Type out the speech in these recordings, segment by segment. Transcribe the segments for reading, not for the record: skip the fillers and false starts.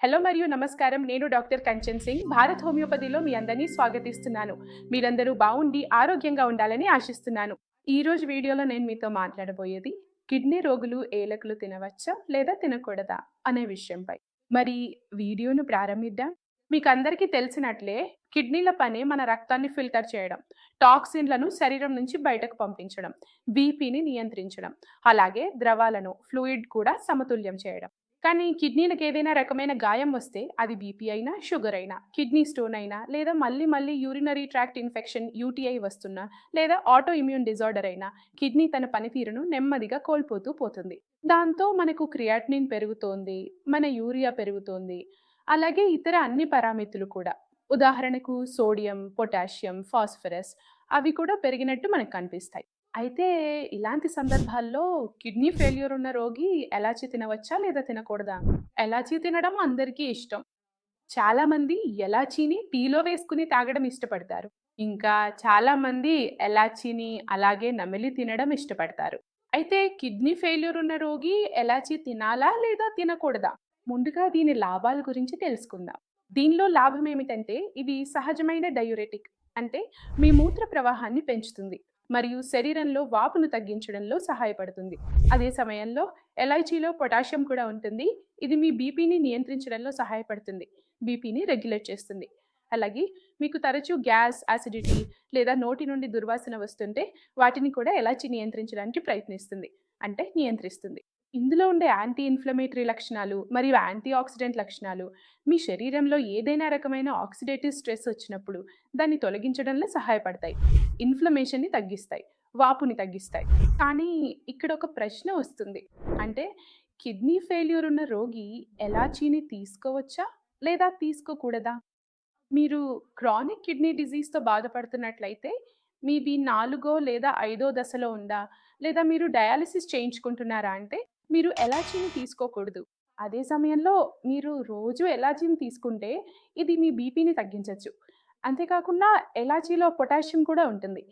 Hello మరియు నమస్కారం. నేను డాక్టర్ కంచన్ సింగ్. భారత్ హోమియోపతిలో మీ అందరినీ స్వాగతిస్తున్నాను. మీరందరూ బాగుండి ఆరోగ్యంగా ఉండాలని ఆశిస్తున్నాను. ఈరోజు వీడియోలో నేను మీతో మాట్లాడబోయేది కిడ్నీ రోగులు ఏలకులు తినవచ్చా లేదా తినకూడదా అనే విషయంపై. మరి వీడియోను ప్రారంభిద్దాం. మీకందరికీ తెలిసినట్లే కిడ్నీల పని మన రక్తాన్ని ఫిల్టర్ చేయడం, టాక్సిన్లను శరీరం నుంచి బయటకు పంపించడం, బీపీని నియంత్రించడం, అలాగే ద్రవాలను ఫ్లూయిడ్ కూడా సమతుల్యం చేయడం. కానీ కిడ్నీలకు ఏదైనా రకమైన గాయం వస్తే అది బీపీ అయినా, షుగర్ అయినా, కిడ్నీ స్టోన్ అయినా, లేదా మళ్ళీ మళ్ళీ యూరినరీ ట్రాక్ట్ ఇన్ఫెక్షన్ యూటీఐ వస్తున్నా, లేదా ఆటో ఇమ్యూన్ డిజార్డర్ అయినా కిడ్నీ తన పనితీరును నెమ్మదిగా కోల్పోతూ పోతుంది. దాంతో మనకు క్రియాటినిన్ పెరుగుతోంది, మన యూరియా పెరుగుతోంది, అలాగే ఇతర అన్ని పారామితులు కూడా. ఉదాహరణకు సోడియం, పొటాషియం, ఫాస్ఫరస్ అవి కూడా పెరిగినట్టు మనకు కనిపిస్తాయి. అయితే ఇలాంటి సందర్భాల్లో కిడ్నీ ఫెయిల్యూర్ ఉన్న రోగి ఎలాచీ తినవచ్చా లేదా తినకూడదా? ఎలాచీ తినడం అందరికీ ఇష్టం. చాలామంది ఎలాచీని టీలో వేసుకుని తాగడం ఇష్టపడతారు. ఇంకా చాలామంది ఎలాచీని అలాగే నమిలి తినడం ఇష్టపడతారు. అయితే కిడ్నీ ఫెయిల్యూర్ ఉన్న రోగి ఎలాచీ తినాలా లేదా తినకూడదా? ముందుగా దీని లాభాల గురించి తెలుసుకుందాం. దీనిలో లాభం ఏమిటంటే ఇది సహజమైన డయూరెటిక్, అంటే మీ మూత్ర ప్రవాహాన్ని పెంచుతుంది మరియు శరీరంలో వాపును తగ్గించడంలో సహాయపడుతుంది. అదే సమయంలో ఎలైచీలో పొటాషియం కూడా ఉంటుంది. ఇది మీ బీపీని నియంత్రించడంలో సహాయపడుతుంది. బీపీని రెగ్యులేట్ చేస్తుంది. అలాగే మీకు తరచూ గ్యాస్, యాసిడిటీ లేదా నోటి నుండి దుర్వాసన వస్తుంటే వాటిని కూడా ఎలాచీ నియంత్రించడానికి ప్రయత్నిస్తుంది, అంటే నియంత్రిస్తుంది. ఇందులో ఉండే యాంటీ ఇన్ఫ్లమేటరీ లక్షణాలు మరియు యాంటీ ఆక్సిడెంట్ లక్షణాలు మీ శరీరంలో ఏదైనా రకమైన ఆక్సిడేటివ్ స్ట్రెస్ వచ్చినప్పుడు దాన్ని తొలగించడంలో సహాయపడతాయి. ఇన్ఫ్లమేషన్ని తగ్గిస్తాయి, వాపుని తగ్గిస్తాయి. కానీ ఇక్కడ ఒక ప్రశ్న వస్తుంది. అంటే కిడ్నీ ఫెయిల్యూర్ ఉన్న రోగి ఎలాచీని తీసుకోవచ్చా లేదా తీసుకోకూడదా? మీరు క్రానిక్ కిడ్నీ డిజీజ్‌తో బాధపడుతున్నట్లయితే, మీది 4 లేదా 5 దశలో ఉందా? లేదా మీరు డయాలిసిస్ చేయించుకుంటున్నారా అంటే, మీరు ఎలాచీని తీసుకోకూడదు. అదే సమయంలో మీరు రోజు ఎలాచీని తీసుకుంటే, ఇది మీ బీపీని తగ్గించొచ్చు. అంతేకాకుండా ఎలాచీలో పొటాషియం కూడా ఉంటుంది.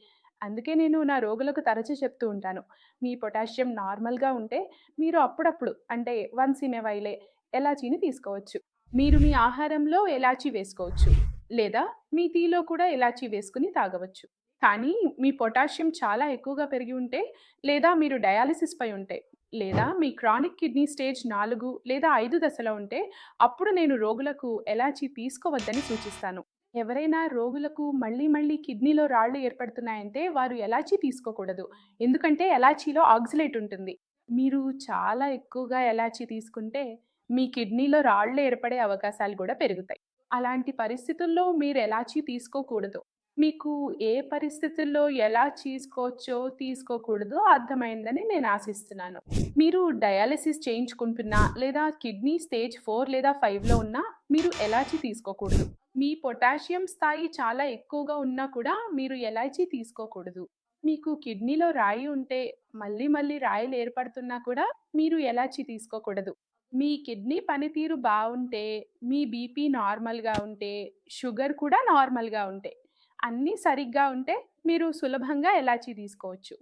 అందుకే నేను నా రోగులకు తరచూ చెప్తూ ఉంటాను. మీ పొటాషియం నార్మల్‌గా ఉంటే, మీరు అప్పుడప్పుడు అంటే వన్స్ ఇన్ ఎ వైలే ఎలాచీని తీసుకోవచ్చు. మీరు మీ ఆహారంలో ఎలాచీ వేసుకోవచ్చు. లేదా మీ టీలో కూడా ఇలాచీ వేసుకొని తాగవచ్చు. కానీ మీ పొటాషియం చాలా ఎక్కువగా పెరిగి ఉంటే, లేదా మీరు డయాలిసిస్‌పై ఉంటే, లేదా మీ క్రానిక్ కిడ్నీ స్టేజ్ 4 లేదా 5 దశలో ఉంటే, అప్పుడు నేను రోగులకు ఎలాచీ తీసుకోవద్దని సూచిస్తాను. ఎవరైనా రోగులకు మళ్ళీ మళ్ళీ కిడ్నీలో రాళ్ళు ఏర్పడుతున్నాయంటే వారు ఎలాచీ తీసుకోకూడదు. ఎందుకంటే ఎలాచీలో ఆక్సలేట్ ఉంటుంది. మీరు చాలా ఎక్కువగా ఎలాచీ తీసుకుంటే మీ కిడ్నీలో రాళ్ళు ఏర్పడే అవకాశాలు కూడా పెరుగుతాయి. అలాంటి పరిస్థితుల్లో మీరు ఎలాచీ తీసుకోకూడదు. మీకు ఏ పరిస్థితుల్లో ఎలా తీసుకోవచ్చో, తీసుకోకూడదో అర్థమైందని నేను ఆశిస్తున్నాను. మీరు డయాలిసిస్ చేయించుకుంటున్నా, లేదా కిడ్నీ స్టేజ్ 4 లేదా 5లో ఉన్నా మీరు ఎలాచీ తీసుకోకూడదు. మీ పొటాషియం స్థాయి చాలా ఎక్కువగా ఉన్నా కూడా మీరు ఎలాచీ తీసుకోకూడదు. మీకు కిడ్నీలో రాయి ఉంటే, మళ్ళీ మళ్ళీ రాయిలు ఏర్పడుతున్నా కూడా మీరు ఎలాచీ తీసుకోకూడదు. మీ కిడ్నీ పనితీరు బావుంటే, మీ బీపీ నార్మల్‌గా ఉంటే, షుగర్ కూడా నార్మల్‌గా ఉంటే, అన్నీ సరిగ్గా ఉంటే మీరు సులభంగా ఎలాచీ తీసుకోవచ్చు.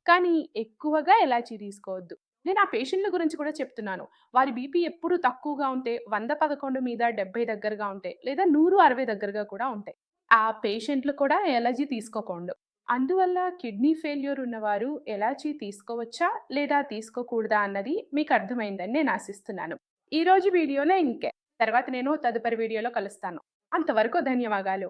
కానీ ఎక్కువగా ఎలాచీ తీసుకోవద్దు. నేను ఆ పేషెంట్‌ల గురించి కూడా చెప్తున్నాను. వారి బీపీ ఎప్పుడు తక్కువగా ఉంటే 111 మీద 70 దగ్గరగా ఉంటే, లేదా 160 దగ్గరగా కూడా ఉంటాయి. ఆ పేషెంట్‌లు కూడా ఎలర్జీ తీసుకోకండు. అందువల్ల కిడ్నీ ఫెయిల్యూర్ ఉన్నవారు ఎలాచీ తీసుకోవచ్చా లేదా తీసుకోకూడదా అన్నది మీకు అర్థమైందని నేను ఆశిస్తున్నాను. ఈరోజు వీడియోలో ఇంతే. తర్వాత నేను తదుపరి వీడియోలో కలుస్తాను. అంతవరకు ధన్యవాదాలు.